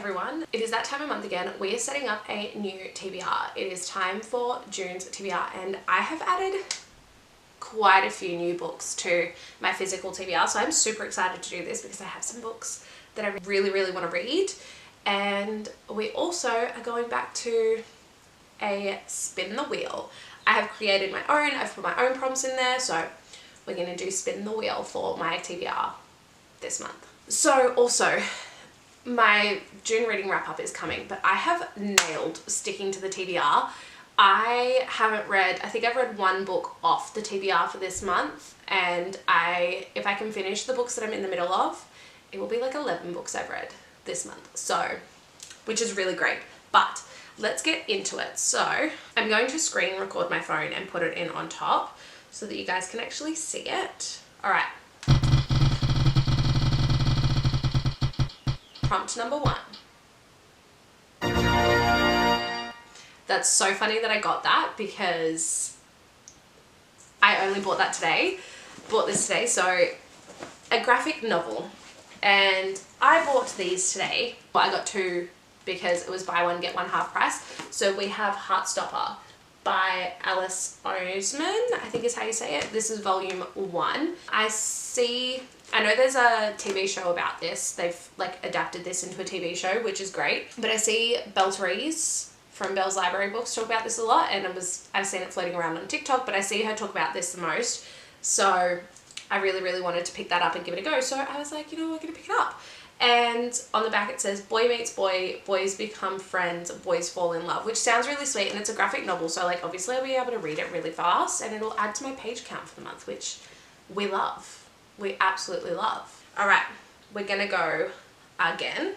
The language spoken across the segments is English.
everyone. It is that time of month again. We are setting up a new TBR. It is time for June's TBR and I have added quite a few new books to my physical TBR. So I'm super excited to do this because I have some books that I really want to read. And we also are going back to a spin the wheel. I have created my own, I've put my own prompts in there. So we're going to do spin the wheel for my TBR this month. So also, my June reading wrap up is coming, but I have nailed sticking to the TBR. I haven't read, I think I've read one book off the TBR for this month, and if I can finish the books that I'm in the middle of, it will be like 11 books I've read this month, so, which is really great. But let's get into it. So I'm going to screen record my phone and put it in on top so that you guys can actually see it. All right. Prompt number 1. That's so funny that I got that because I only bought this today. So a graphic novel, and I bought these today. Well, I got 2 because it was buy one get one half price. So we have Heartstopper by Alice Oseman, I think is how you say it. This is volume 1. I know there's a TV show about this. They've like adapted this into a TV show, which is great. But I see Belle Therese from Belle's Library Books talk about this a lot, and I've seen it floating around on TikTok, but I see her talk about this the most. So I really wanted to pick that up and give it a go. So I was like, you know, we're gonna pick it up. And on the back it says, boy meets boy, boys become friends, boys fall in love, which sounds really sweet, and it's a graphic novel, so like obviously I'll be able to read it really fast and it'll add to my page count for the month, which we love. We absolutely love. All right, we're gonna go again.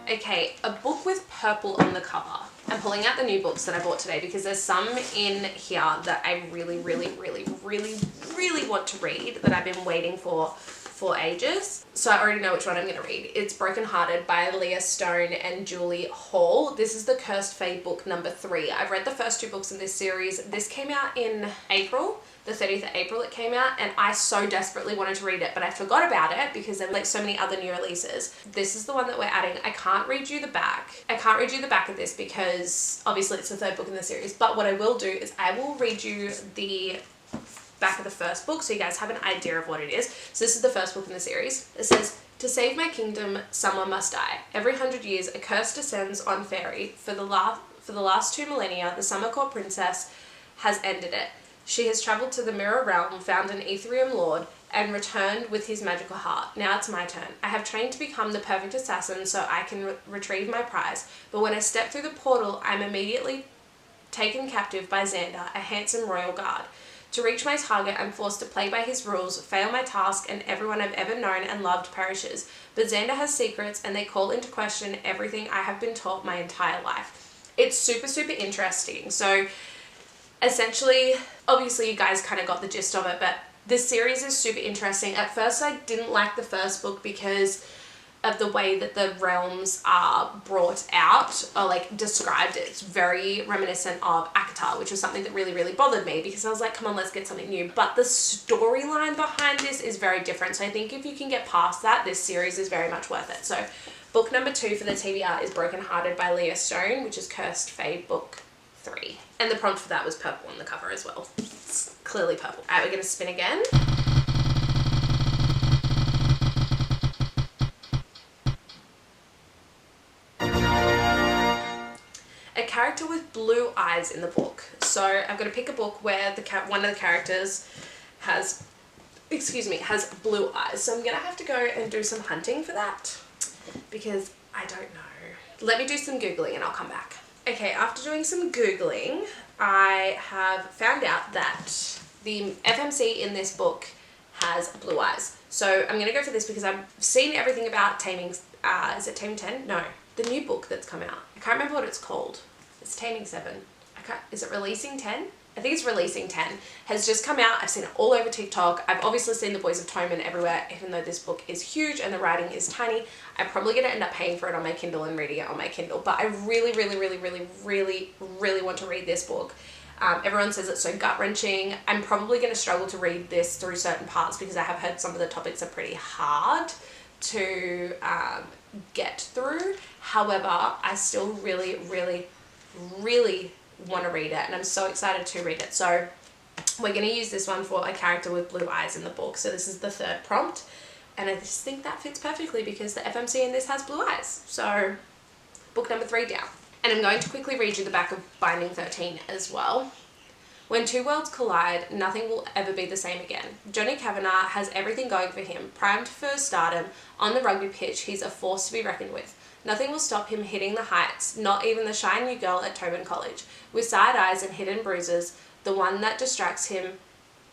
Okay, a book with purple on the cover. I'm pulling out the new books that I bought today because there's some in here that I really want to read that I've been waiting for ages. So I already know which one I'm going to read. It's Broken Hearted by Leah Stone and Julie Hall. This is the Cursed Fate book number 3. I've read the first 2 books in this series. This came out in April. The 30th of April it came out, and I so desperately wanted to read it, but I forgot about it because there were like so many other new releases. This is the one that we're adding. I can't read you the back. I can't read you the back of this because obviously it's the 3rd book in the series, but what I will do is I will read you the back of the first book so you guys have an idea of what it is. So this is the first book in the series. It says, to save my kingdom, someone must die. Every 100 years, a curse descends on fairy. For the last 2 millennia, the Summer Court princess has ended it. She has travelled to the Mirror Realm, found an Ethereum Lord, and returned with his magical heart. Now it's my turn. I have trained to become the perfect assassin so I can retrieve my prize. But when I step through the portal, I'm immediately taken captive by Xander, a handsome royal guard. To reach my target, I'm forced to play by his rules, fail my task, and everyone I've ever known and loved perishes. But Xander has secrets, and they call into question everything I have been taught my entire life. It's super interesting. So essentially, obviously you guys kind of got the gist of it, but this series is super interesting. At first I didn't like the first book because of the way that the realms are brought out or like described. It's very reminiscent of ACOTAR, which was something that really bothered me because I was like, come on, let's get something new. But the storyline behind this is very different. So I think if you can get past that, this series is very much worth it. So book number 2 for the TBR is Broken Hearted by Leah Stone, which is Cursed Fate book 3. And the prompt for that was purple on the cover as well. It's clearly purple. All right, we're gonna spin again. A character with blue eyes in the book. So I'm gonna pick a book where one of the characters has blue eyes. So I'm gonna have to go and do some hunting for that because I don't know. Let me do some Googling and I'll come back. Okay, after doing some Googling, I have found out that the FMC in this book has blue eyes. So I'm going to go for this because I've seen everything about Taming, is it Taming 10? No, the new book that's come out. I can't remember what it's called. It's Taming 7. Is it Releasing 10? I think it's Releasing 10, has just come out. I've seen it all over TikTok. I've obviously seen The Boys of Toman everywhere, even though this book is huge and the writing is tiny. I'm probably going to end up paying for it on my Kindle and reading it on my Kindle, but I really want to read this book. Everyone says it's so gut-wrenching. I'm probably going to struggle to read this through certain parts because I have heard some of the topics are pretty hard to get through. However, I still really, really, really want to read it, and I'm so excited to read it. So we're going to use this one for a character with blue eyes in the book. So this is the third prompt, and I just think that fits perfectly because the FMC in this has blue eyes. So book number 3 down. And I'm going to quickly read you the back of Binding 13 as well. When two worlds collide, nothing will ever be the same again. Johnny Kavanagh has everything going for him. Primed for stardom, on the rugby pitch, he's a force to be reckoned with. Nothing will stop him hitting the heights, not even the shy new girl at Tobin College. With side eyes and hidden bruises, the one that distracts him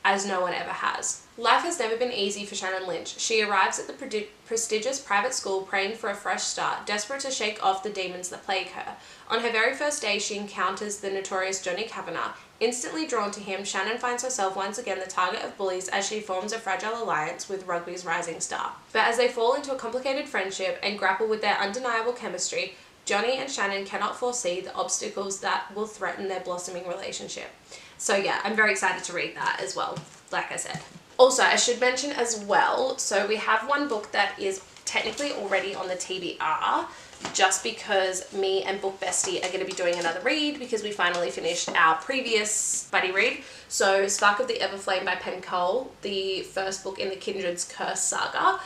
as no one ever has. Life has never been easy for Shannon Lynch. She arrives at the prestigious private school praying for a fresh start, desperate to shake off the demons that plague her. On her very first day, she encounters the notorious Johnny Kavanagh. Instantly drawn to him, Shannon finds herself once again the target of bullies as she forms a fragile alliance with rugby's rising star. But as they fall into a complicated friendship and grapple with their undeniable chemistry, Johnny and Shannon cannot foresee the obstacles that will threaten their blossoming relationship. So yeah, I'm very excited to read that as well, like I said. Also, I should mention as well, so we have one book that is technically already on the TBR, just because me and Book Bestie are going to be doing another read because we finally finished our previous buddy read. So Spark of the Everflame by Penn Cole, the first book in the Kindred's Curse saga.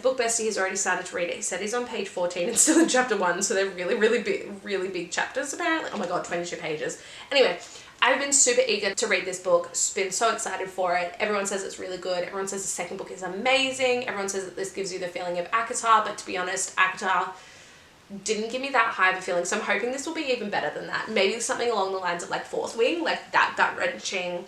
Book Bestie has already started to read it. He said he's on page 14 and still in chapter 1, so they're really big chapters apparently. Oh my god, 22 pages. Anyway, I've been super eager to read this book, been so excited for it. Everyone says it's really good. Everyone says the second book is amazing. Everyone says that this gives you the feeling of ACOTAR, but to be honest, ACOTAR didn't give me that high of a feeling, so I'm hoping this will be even better than that. Maybe something along the lines of like Fourth Wing, like that gut-wrenching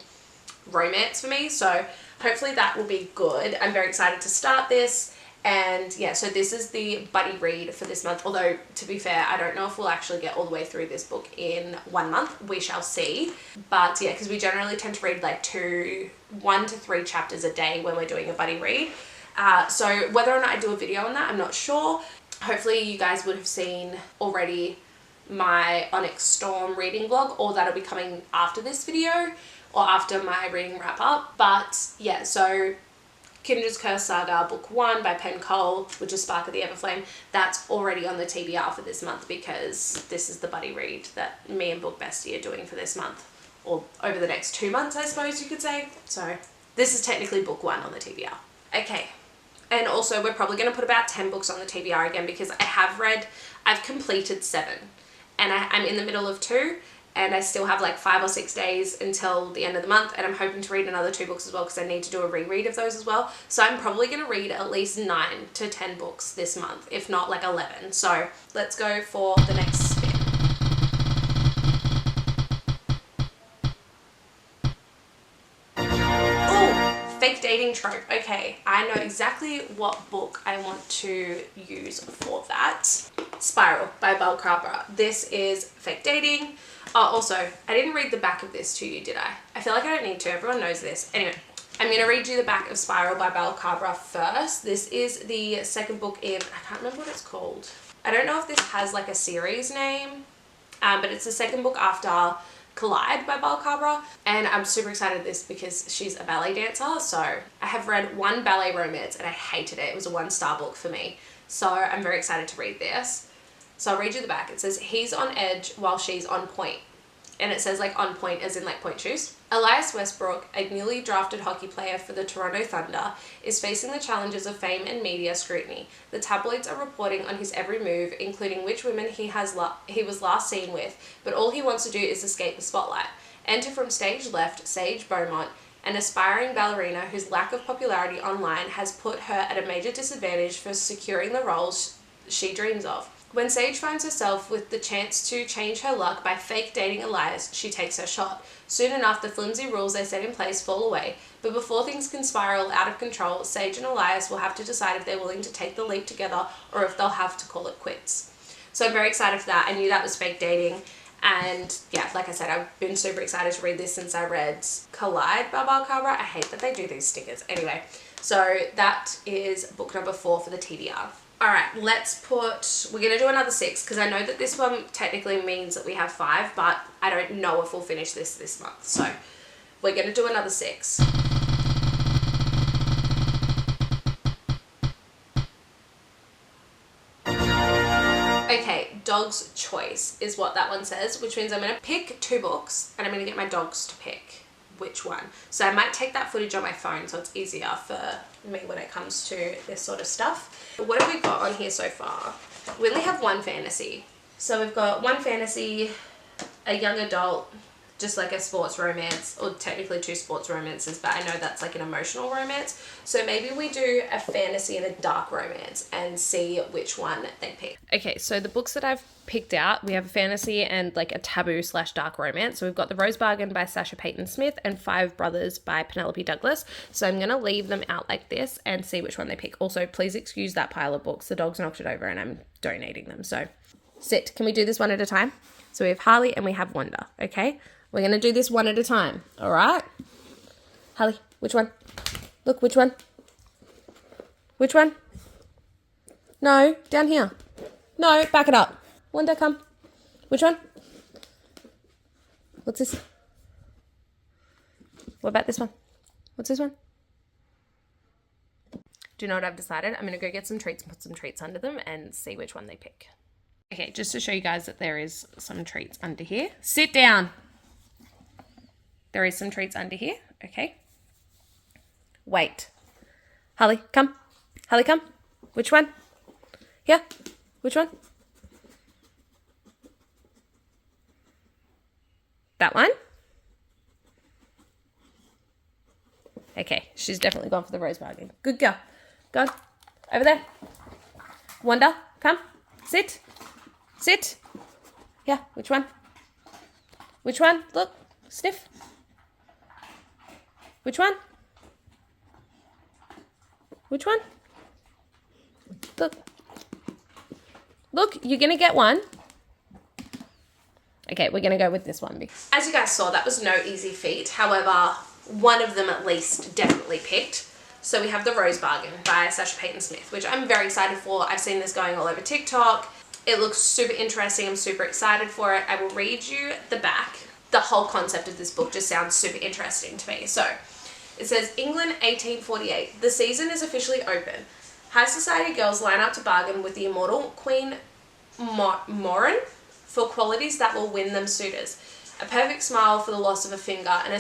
romance for me, so hopefully that will be good. I'm very excited to start this. And yeah, so this is the buddy read for this month, although to be fair, I don't know if we'll actually get all the way through this book in 1 month. We shall see. But yeah, because we generally tend to read like 1 to 3 chapters a day when we're doing a buddy read. So whether or not I do a video on that, I'm not sure. Hopefully you guys would have seen already my Onyx Storm reading vlog, or that'll be coming after this video or after my reading wrap up. But yeah, so Kindred's Curse Saga, Book 1 by Penn Cole, which is Spark of the Everflame, that's already on the TBR for this month because this is the buddy read that me and Book Bestie are doing for this month, or over the next 2 months, I suppose you could say. So this is technically Book 1 on the TBR. Okay, and also we're probably going to put about 10 books on the TBR again because I've completed 7, and I'm in the middle of 2, and I still have like 5 or 6 days until the end of the month, and I'm hoping to read another 2 books as well because I need to do a reread of those as well. So I'm probably going to read at least 9 to 10 books this month, if not like 11. So let's go for the next spin. Oh, fake dating trope. Okay, I know exactly what book I want to use for that. Spiral by Belle Cabra. This is fake dating. Oh, also, I didn't read the back of this to you, did I? I feel like I don't need to. Everyone knows this. Anyway, I'm going to read you the back of Spiral by Belle Cabra first. This is the second book in, I can't remember what it's called. I don't know if this has like a series name, but it's the second book after Collide by Belle Cabra. And I'm super excited for this because she's a ballet dancer. So I have read one ballet romance and I hated it. It was a 1-star book for me. So I'm very excited to read this. So I'll read you the back. It says, he's on edge while she's on point. And it says like on point as in like point shoes. Elias Westbrook, a newly drafted hockey player for the Toronto Thunder, is facing the challenges of fame and media scrutiny. The tabloids are reporting on his every move, including which women he was last seen with, but all he wants to do is escape the spotlight. Enter from stage left, Sage Beaumont, an aspiring ballerina whose lack of popularity online has put her at a major disadvantage for securing the roles she dreams of. When Sage finds herself with the chance to change her luck by fake dating Elias, she takes her shot. Soon enough, the flimsy rules they set in place fall away, but before things can spiral out of control, Sage and Elias will have to decide if they're willing to take the leap together or if they'll have to call it quits. So I'm very excited for that. I knew that was fake dating, and yeah, like I said, I've been super excited to read this since I read Collide by Belle Cabra. I hate that they do these stickers. Anyway, so that is book number 4 for the TBR. All right, we're going to do another 6 because I know that this one technically means that we have 5, but I don't know if we'll finish this month. So we're going to do another 6. Okay, dog's choice is what that one says, which means I'm going to pick 2 books and I'm going to get my dogs to pick which one. So I might take that footage on my phone so it's easier for me when it comes to this sort of stuff. What have we got on here so far? We only have 1 fantasy. So we've got 1 fantasy, a young adult, just like a sports romance, or technically 2 sports romances, but I know that's like an emotional romance. So maybe we do a fantasy and a dark romance and see which one they pick. Okay, so the books that I've picked out, we have a fantasy and like a taboo/dark romance. So we've got The Rose Bargain by Sasha Payton Smith and 5 Brothers by Penelope Douglas. So I'm going to leave them out like this and see which one they pick. Also, please excuse that pile of books. The dog's knocked it over and I'm donating them. So sit. Can we do this one at a time? So we have Harley and we have Wanda, okay? We're going to do this one at a time, all right? Harley, which one? Look, which one? Which one? No, down here. No, back it up. Wanda, come. Which one? What's this? What about this one? What's this one? Do you know what I've decided? I'm going to go get some treats and put some treats under them and see which one they pick. Okay, just to show you guys that there is some treats under here. Sit down. There is some treats under here, okay? Wait. Harley, come. Harley, come. Which one? Yeah, which one? That one? Okay, she's definitely gone for the Rose Bargain. Good girl. Go on. Over there. Wanda, come. Sit. Sit. Yeah, which one? Which one? Look. Sniff. Which one? Which one? Look. Look, you're going to get one. Okay, we're going to go with this one. As you guys saw, that was no easy feat. However, one of them at least definitely picked. So we have The Rose Bargain by Sasha Payton Smith, which I'm very excited for. I've seen this going all over TikTok. It looks super interesting. I'm super excited for it. I will read you the back. The whole concept of this book just sounds super interesting to me. So it says, England, 1848. The season is officially open. High society girls line up to bargain with the immortal Queen Morin for qualities that will win them suitors. A perfect smile for the loss of a finger, an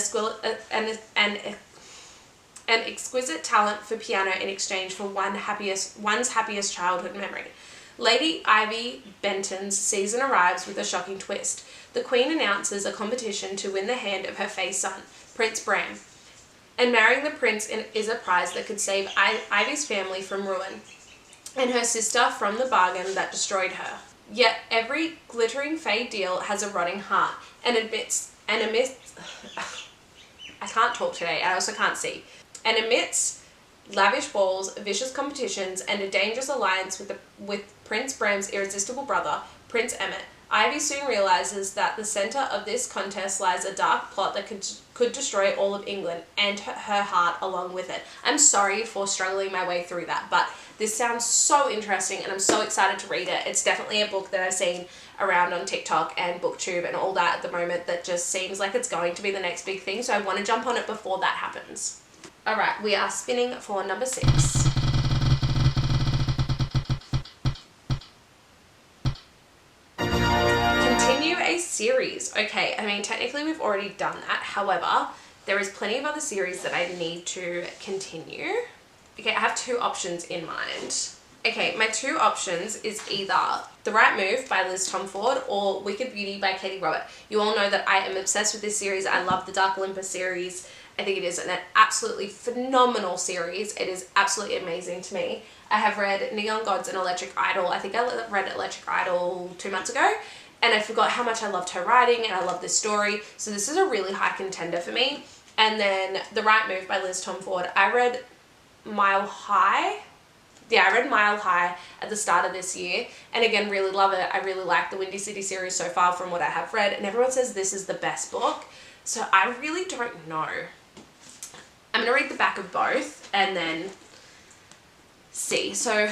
exquisite talent for piano in exchange for one's happiest childhood memory. Lady Ivy Benton's season arrives with a shocking twist. The Queen announces a competition to win the hand of her fey son, Prince Bran. And marrying the prince is a prize that could save Ivy's family from ruin, and her sister from the bargain that destroyed her. Yet every glittering fey deal has a rotting heart, and amidst I can't talk today, I also can't see. And amidst lavish balls, vicious competitions, and a dangerous alliance with Prince Bram's irresistible brother, Prince Emmett, Ivy soon realizes that the center of this contest lies a dark plot that could destroy all of England and her heart along with it. I'm sorry for struggling my way through that, but this sounds so interesting and I'm so excited to read it. It's definitely a book that I've seen around on TikTok and BookTube and all that at the moment that just seems like it's going to be the next big thing, so I want to jump on it before that happens. Alright, we are spinning for number 6. Continue a series. Okay, I mean, technically we've already done that. However, there is plenty of other series that I need to continue. Okay, I have 2 options in mind. Okay, my 2 options is either The Right Move by Liz Tomford or Wicked Beauty by Katie Robert. You all know that I am obsessed with this series. I love the Dark Olympus series. I think it is an absolutely phenomenal series. It is absolutely amazing to me. I have read Neon Gods and Electric Idol. I think I read Electric Idol 2 months ago, and I forgot how much I loved her writing and I love this story. So this is a really high contender for me. And then The Right Move by Liz Tomford. I read Mile High. Yeah, I read Mile High at the start of this year, and again, really love it. I really like the Windy City series so far from what I have read, and everyone says this is the best book, so I really don't know. I'm going to read the back of both and then see. So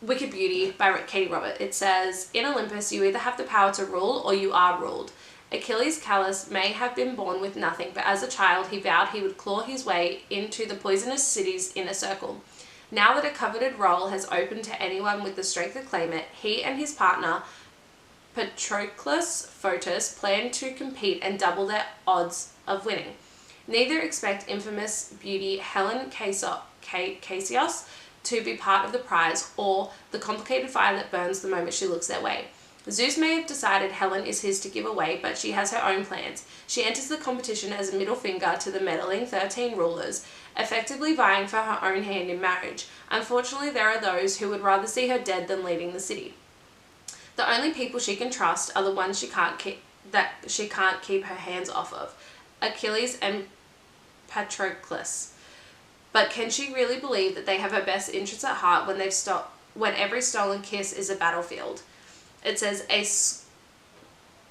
Wicked Beauty by Katie Robert. It says, in Olympus, you either have the power to rule or you are ruled. Achilles Callus may have been born with nothing, but as a child he vowed he would claw his way into the poisonous city's inner circle. Now that a coveted role has opened to anyone with the strength to claim it, he and his partner, Patroclus Photus, plan to compete and double their odds of winning. Neither expect infamous beauty Helen Casios to be part of the prize, or the complicated fire that burns the moment she looks their way. Zeus may have decided Helen is his to give away, but she has her own plans. She enters the competition as a middle finger to the meddling 13 rulers, effectively vying for her own hand in marriage. Unfortunately, there are those who would rather see her dead than leading the city. The only people she can trust are the ones she can't keep her hands off of, Achilles and Patroclus. But can she really believe that they have her best interests at heart when every stolen kiss is a battlefield? It says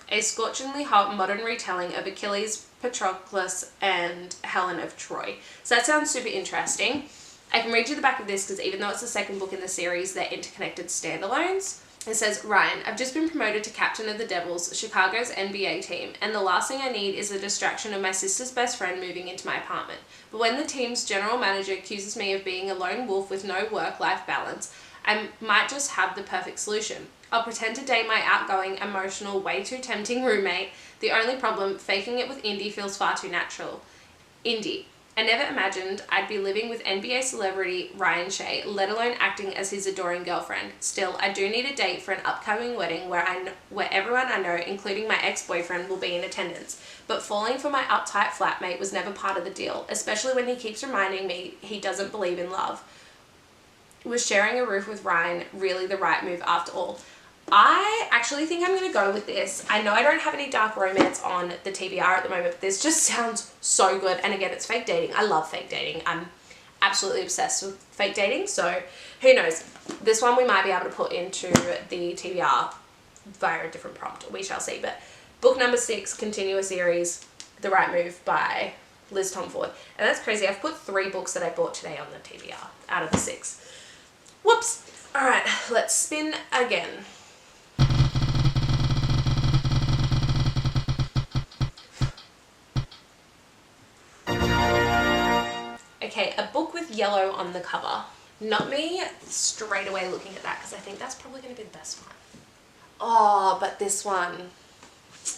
a scorchingly hot modern retelling of Achilles, Patroclus, and Helen of Troy. So that sounds super interesting. I can read you the back of this because even though it's the second book in the series, they're interconnected standalones. It says, Ryan, I've just been promoted to captain of the Devils, Chicago's NBA team, and the last thing I need is the distraction of my sister's best friend moving into my apartment. But when the team's general manager accuses me of being a lone wolf with no work-life balance, I might just have the perfect solution. I'll pretend to date my outgoing, emotional, way too tempting roommate. The only problem, faking it with Indy feels far too natural. Indy. I never imagined I'd be living with NBA celebrity Ryan Shea, let alone acting as his adoring girlfriend. Still, I do need a date for an upcoming wedding where everyone I know, including my ex-boyfriend, will be in attendance. But falling for my uptight flatmate was never part of the deal, especially when he keeps reminding me he doesn't believe in love. Was sharing a roof with Ryan really the right move after all? I actually think I'm going to go with this. I know I don't have any dark romance on the TBR at the moment, but this just sounds so good. And again, it's fake dating. I love fake dating. I'm absolutely obsessed with fake dating. So who knows? This one we might be able to put into the TBR via a different prompt. We shall see. But book number 6, continuous series, The Right Move by Liz Tomford. And that's crazy. I've put 3 books that I bought today on the TBR out of the 6. Whoops. All right, let's spin again. Okay, a book with yellow on the cover. Not me straight away looking at that because I think that's probably going to be the best one. Oh, but this one.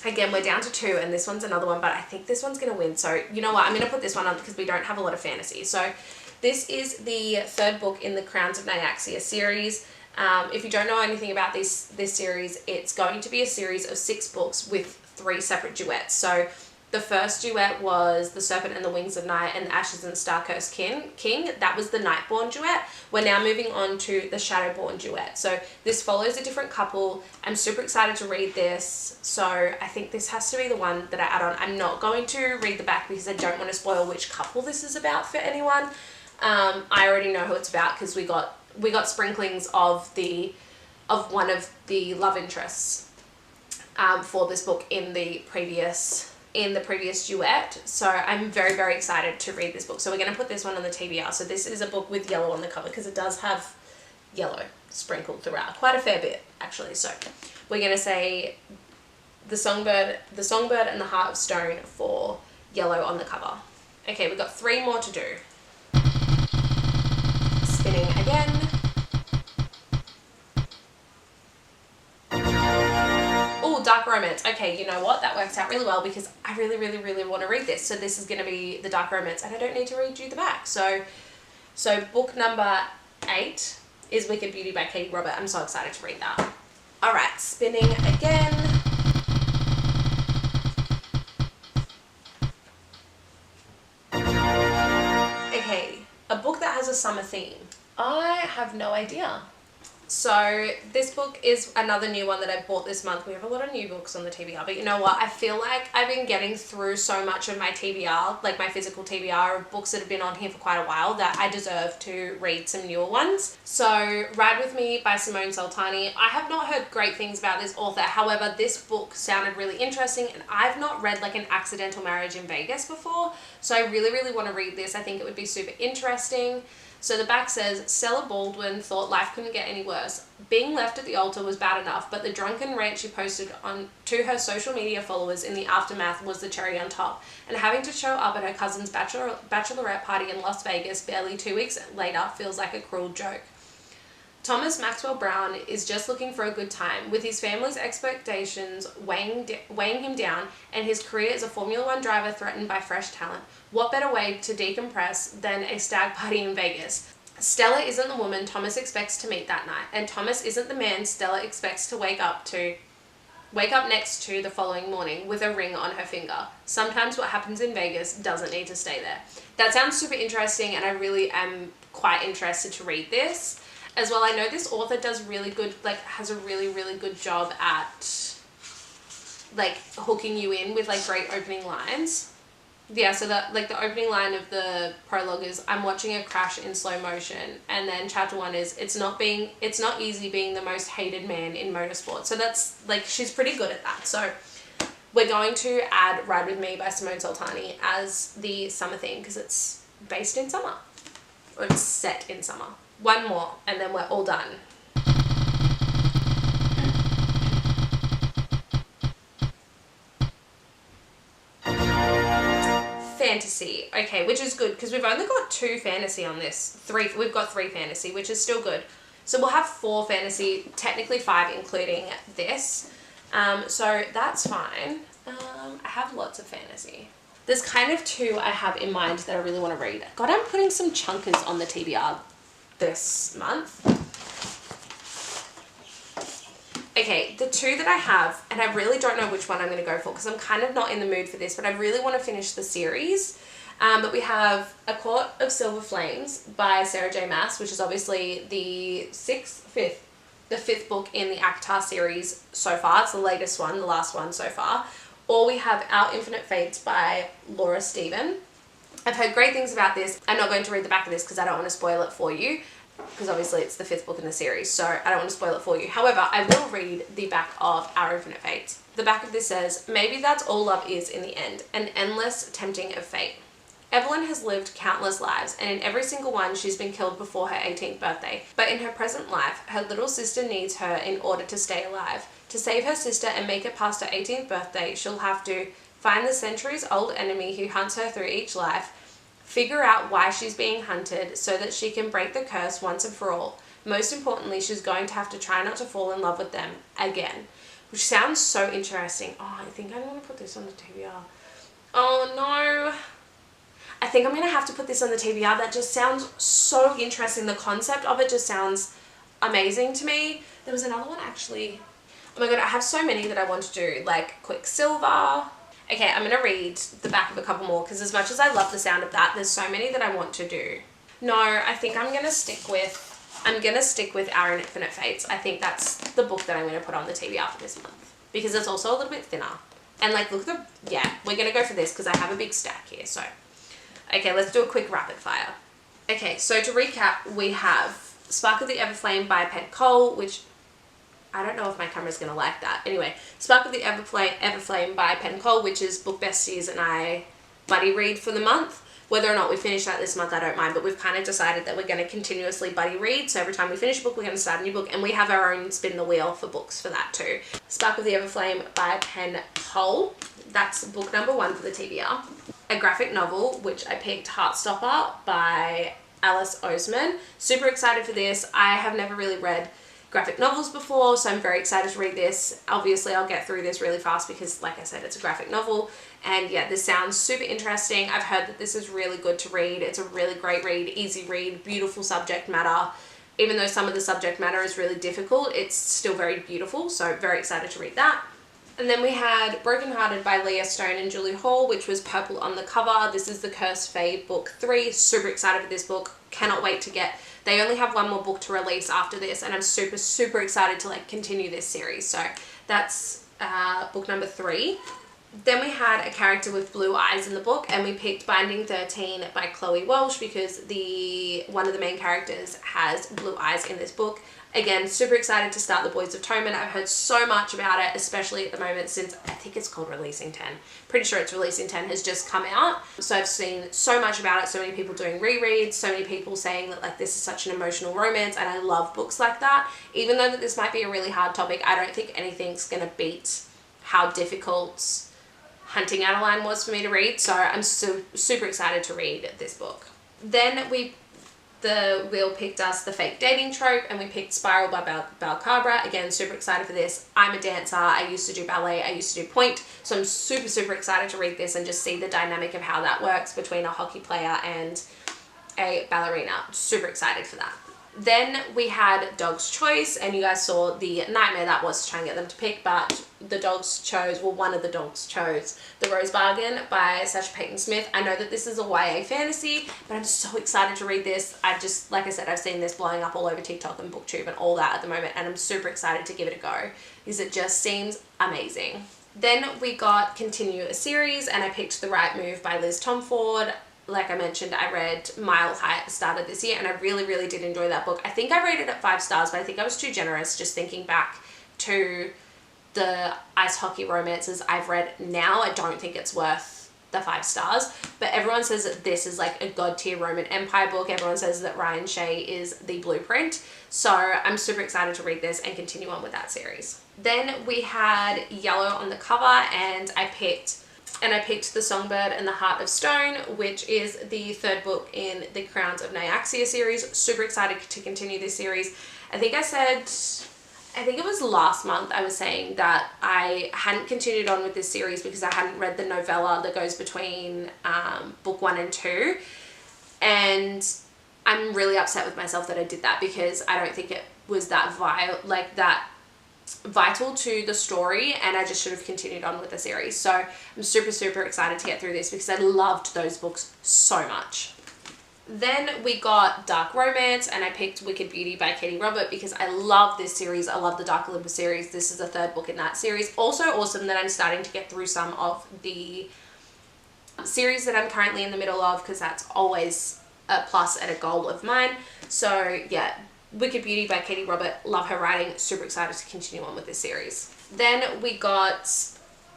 Again, we're down to 2 and this one's another one, but I think this one's going to win. So you know what? I'm going to put this one on because we don't have a lot of fantasy. So this is the 3rd book in the Crowns of Nyaxia series. If you don't know anything about this series, it's going to be a series of 6 books with 3 separate duets. So the first duet was The Serpent and the Wings of Night and the Ashes and Starcursed King. That was the Nightborn duet. We're now moving on to the Shadowborn duet. So this follows a different couple. I'm super excited to read this. So I think this has to be the one that I add on. I'm not going to read the back because I don't want to spoil which couple this is about for anyone. I already know who it's about because we got sprinklings of one of the love interests for this book in the previous duet. So I'm very, very excited to read this book. So we're going to put this one on the TBR. So this is a book with yellow on the cover because it does have yellow sprinkled throughout, quite a fair bit actually. So we're going to say the Songbird and the Heart of Stone for yellow on the cover. Okay, we've got 3 more to do. Spinning again. Oh, dark romance. Okay, you know what? That works out really well because I really, really, really want to read this. So this is going to be the dark romance and I don't need to read you the back. So book number 8 is Wicked Beauty by Katie Robert. I'm so excited to read that. All right, spinning again. Okay, a book that has a summer theme. I have no idea. So this book is another new one that I bought this month. We have a lot of new books on the TBR, but you know what? I feel like I've been getting through so much of my TBR, like my physical TBR of books that have been on here for quite a while, that I deserve to read some newer ones. So Ride With Me by Simone Soltani. I have not heard great things about this author. However, this book sounded really interesting and I've not read like An Accidental Marriage in Vegas before. So I really, really want to read this. I think it would be super interesting. So the back says, Stella Baldwin thought life couldn't get any worse. Being left at the altar was bad enough, but the drunken rant she posted on to her social media followers in the aftermath was the cherry on top. And having to show up at her cousin's bachelorette party in Las Vegas barely 2 weeks later feels like a cruel joke. Thomas Maxwell Brown is just looking for a good time, with his family's expectations weighing him down and his career as a Formula One driver threatened by fresh talent. What better way to decompress than a stag party in Vegas? Stella isn't the woman Thomas expects to meet that night, and Thomas isn't the man Stella expects to wake up next to the following morning with a ring on her finger. Sometimes what happens in Vegas doesn't need to stay there. That sounds super interesting, and I really am quite interested to read this. As well, I know this author does really good, like, has a really, really good job at, like, hooking you in with, like, great opening lines. Yeah, so that, like, the opening line of the prologue is, I'm watching a crash in slow motion. And then chapter 1 is, it's not easy being the most hated man in motorsport. So that's, like, she's pretty good at that. So we're going to add Ride With Me by Simone Soltani as the summer theme, because it's based in summer. Or it's set in summer. One more, and then we're all done. Fantasy. Okay, which is good, because we've only got 2 fantasy on this. We've got 3 fantasy, which is still good. So we'll have 4 fantasy, technically 5 including this. So that's fine. I have lots of fantasy. There's kind of 2 I have in mind that I really want to read. God, I'm putting some chunkers on the TBR this month. Okay, the 2 that I have, and I really don't know which one I'm going to go for because I'm kind of not in the mood for this, but I really want to finish the series. But we have A Court of Silver Flames by Sarah J. Maas, which is obviously the 5th book in the ACOTAR series so far. It's the latest one, the last one so far. Or we have Our Infinite Fates by Laura Stephen. I've heard great things about this. I'm not going to read the back of this because I don't want to spoil it for you, because obviously it's the 5th book in the series, so I don't want to spoil it for you. However, I will read the back of Our Infinite Fates. The back of this says, maybe that's all love is in the end, an endless tempting of fate. Evelyn has lived countless lives, and in every single one she's been killed before her 18th birthday. But in her present life, her little sister needs her in order to stay alive. To save her sister and make it past her 18th birthday, she'll have to find the centuries-old enemy who hunts her through each life, figure out why she's being hunted so that she can break the curse once and for all. Most importantly, she's going to have to try not to fall in love with them again. Which sounds so interesting. Oh, I think I want to put this on the TBR. Oh no. I think I'm going to have to put this on the TBR. That just sounds so interesting. The concept of it just sounds amazing to me. There was another one actually. Oh my god, I have so many that I want to do. Like Quicksilver. Okay, I'm going to read the back of a couple more because as much as I love the sound of that, there's so many that I want to do. No, I think I'm going to stick with Our Infinite Fates. I think that's the book that I'm going to put on the TBR for this month because it's also a little bit thinner. And like, look at the, yeah, we're going to go for this because I have a big stack here. So, okay, let's do a quick rapid fire. Okay, so to recap, we have Spark of the Everflame by Penn Cole, which I don't know if my camera's going to like that. Anyway, Spark of the Everflame by Penn Cole, which is Book Besties and I buddy read for the month. Whether or not we finish that this month, I don't mind, but we've kind of decided that we're going to continuously buddy read. So every time we finish a book, we're going to start a new book, and we have our own spin the wheel for books for that too. Spark of the Everflame by Penn Cole. That's book number 1 for the TBR. A graphic novel, which I picked, Heartstopper by Alice Oseman. Super excited for this. I have never really read graphic novels before, so I'm very excited to read this. Obviously, I'll get through this really fast because, like I said, it's a graphic novel. And yeah, this sounds super interesting. I've heard that this is really good to read. It's a really great read, easy read, beautiful subject matter. Even though some of the subject matter is really difficult, it's still very beautiful. So very excited to read that. And then we had Broken Hearted by Leah Stone and Julie Hall, which was purple on the cover. This is the Cursed Fate book 3. Super excited for this book. Cannot wait to get. They only have one more book to release after this, and I'm super, super excited to like continue this series. So that's book number 3. Then we had A Character with Blue Eyes in the book, and we picked Binding 13 by Chloe Walsh because one of the main characters has blue eyes in this book. Again, super excited to start The Boys of Toman. I've heard so much about it, especially at the moment since I think it's called Releasing 10. Pretty sure it's Releasing 10 has just come out. So I've seen so much about it, so many people doing rereads, so many people saying that like this is such an emotional romance, and I love books like that. Even though that this might be a really hard topic, I don't think anything's gonna beat how difficult Hunting Adeline was for me to read. So I'm super excited to read this book. Then the wheel picked us The Fake Dating Trope, and we picked Spiral by Balcabra. Again, super excited for this. I'm a dancer. I used to do ballet. I used to do pointe. So I'm super excited to read this and just see the dynamic of how that works between a hockey player and a ballerina. Super excited for that. Then we had Dog's Choice, and you guys saw the nightmare that was to try and get them to pick, but the dogs chose, well, one of the dogs chose The Rose Bargain by Sacha Peyton Smith. I know that this is a YA fantasy, but I'm so excited to read this. Like I said, I've seen this blowing up all over TikTok and BookTube and all that at the moment, and I'm super excited to give it a go because it just seems amazing. Then we got Continue a Series, and I picked The Right Move by Liz Tomford. Like I mentioned, I read Mile High at the start of this year, and I really did enjoy that book. I think I rated it 5 stars, but I think I was too generous just thinking back to the ice hockey romances I've read now. I don't think it's worth the 5 stars, but everyone says that this is like a god tier Roman Empire book. Everyone says that Ryan Shea is the blueprint. So I'm super excited to read this and continue on with that series. Then we had Yellow on the cover, and I picked The Songbird and the Heart of Stone, which is the 3rd book in the Crowns of Nyaxia series. Super excited to continue this series. I think it was last month I was saying that I hadn't continued on with this series because I hadn't read the novella that goes between book 1 and 2. And I'm really upset with myself that I did that because I don't think it was that vital to the story, and I just should have continued on with the series. So I'm super excited to get through this because I loved those books so much. Then we got Dark Romance, and I picked Wicked Beauty by Katie Robert because I love this series. I love the Dark Olympus series. This is the 3rd book in that series. Also awesome that I'm starting to get through some of the series that I'm currently in the middle of, because that's always a plus and a goal of mine. So yeah, Wicked Beauty by Katie Robert, love her writing, super excited to continue on with this series. Then we got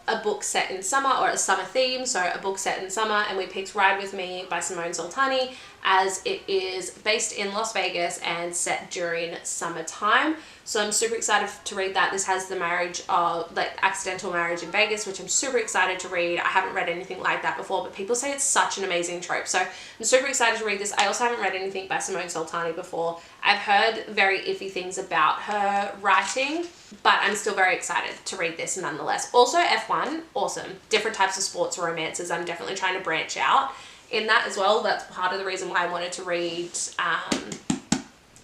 a book set in summer, or a summer theme, so a book set in summer, and we picked Ride With Me by Simone Soltani, as it is based in Las Vegas and set during summertime. So I'm super excited to read that. This has the marriage of, like, accidental marriage in Vegas, which I'm super excited to read. I haven't read anything like that before, but people say it's such an amazing trope. So I'm super excited to read this. I also haven't read anything by Simone Soltani before. I've heard very iffy things about her writing, but I'm still very excited to read this nonetheless. Also F1, awesome. Different types of sports romances. I'm definitely trying to branch out in that as well. That's part of the reason why I wanted to read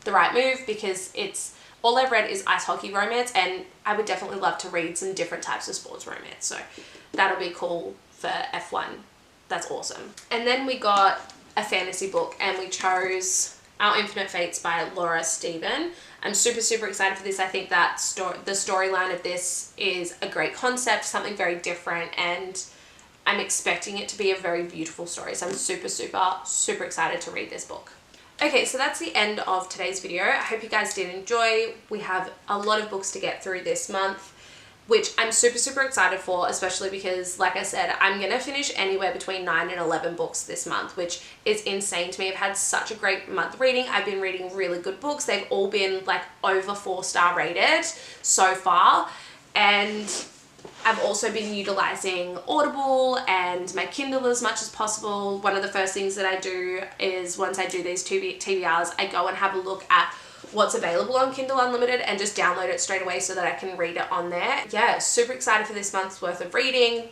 The Right Move, because all I've read is ice hockey romance, and I would definitely love to read some different types of sports romance. So that'll be cool for F1. That's awesome. And then we got a fantasy book, and we chose Our Infinite Fates by Laura Stephen. I'm super excited for this. I think that the storyline of this is a great concept, something very different, and I'm expecting it to be a very beautiful story. So I'm super excited to read this book. Okay, so that's the end of today's video. I hope you guys did enjoy. We have a lot of books to get through this month, which I'm super excited for, especially because, like I said, I'm gonna finish anywhere between 9 and 11 books this month, which is insane to me. I've had such a great month reading. I've been reading really good books. They've all been like over 4-star rated so far, and I've also been utilizing Audible and my Kindle as much as possible. One of the first things that I do is, once I do these TBRs, I go and have a look at what's available on Kindle Unlimited and just download it straight away so that I can read it on there. Yeah, super excited for this month's worth of reading.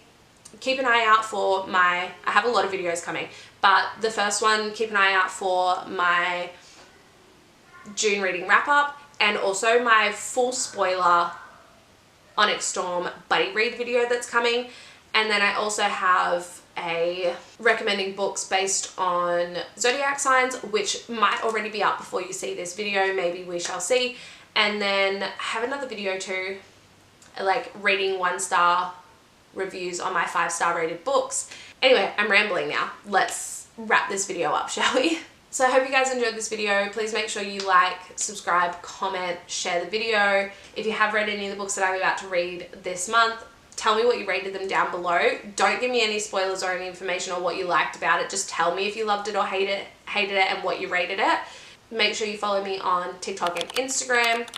Keep an eye out for I have a lot of videos coming, but the first one, keep an eye out for my June reading wrap up, and also my full spoiler Onyx Storm buddy read video that's coming. And then I also have a recommending books based on zodiac signs, which might already be up before you see this video. Maybe we shall see. And then I have another video too, like reading 1-star reviews on my 5-star rated books. Anyway, I'm rambling now. Let's wrap this video up, shall we? So I hope you guys enjoyed this video. Please make sure you like, subscribe, comment, share the video. If you have read any of the books that I'm about to read this month, tell me what you rated them down below. Don't give me any spoilers or any information on what you liked about it. Just tell me if you loved it or hated it and what you rated it. Make sure you follow me on TikTok and Instagram.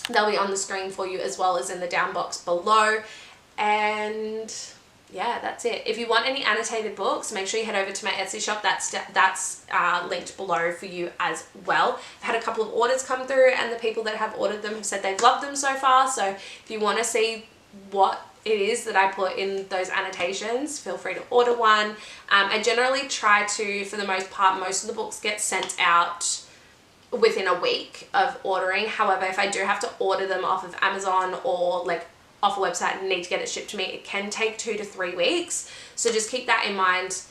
They'll be on the screen for you as well as in the down box below. And yeah, that's it. If you want any annotated books, make sure you head over to my Etsy shop. That's linked below for you as well. I've had a couple of orders come through, and the people that have ordered them have said they've loved them so far. So if you want to see what it is that I put in those annotations, feel free to order one. I generally try to, for the most part, most of the books get sent out within a week of ordering. However, if I do have to order them off of Amazon or like off a website and need to get it shipped to me, it can take 2 to 3 weeks. So just keep that in mind.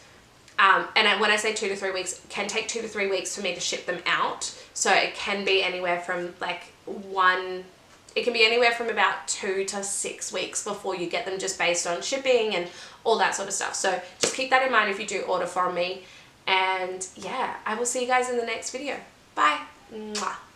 And when I say 2 to 3 weeks, it can take 2 to 3 weeks for me to ship them out. So it can be anywhere from it can be anywhere from about 2 to 6 weeks before you get them, just based on shipping and all that sort of stuff. So just keep that in mind if you do order from me. And yeah, I will see you guys in the next video. Bye. Mwah.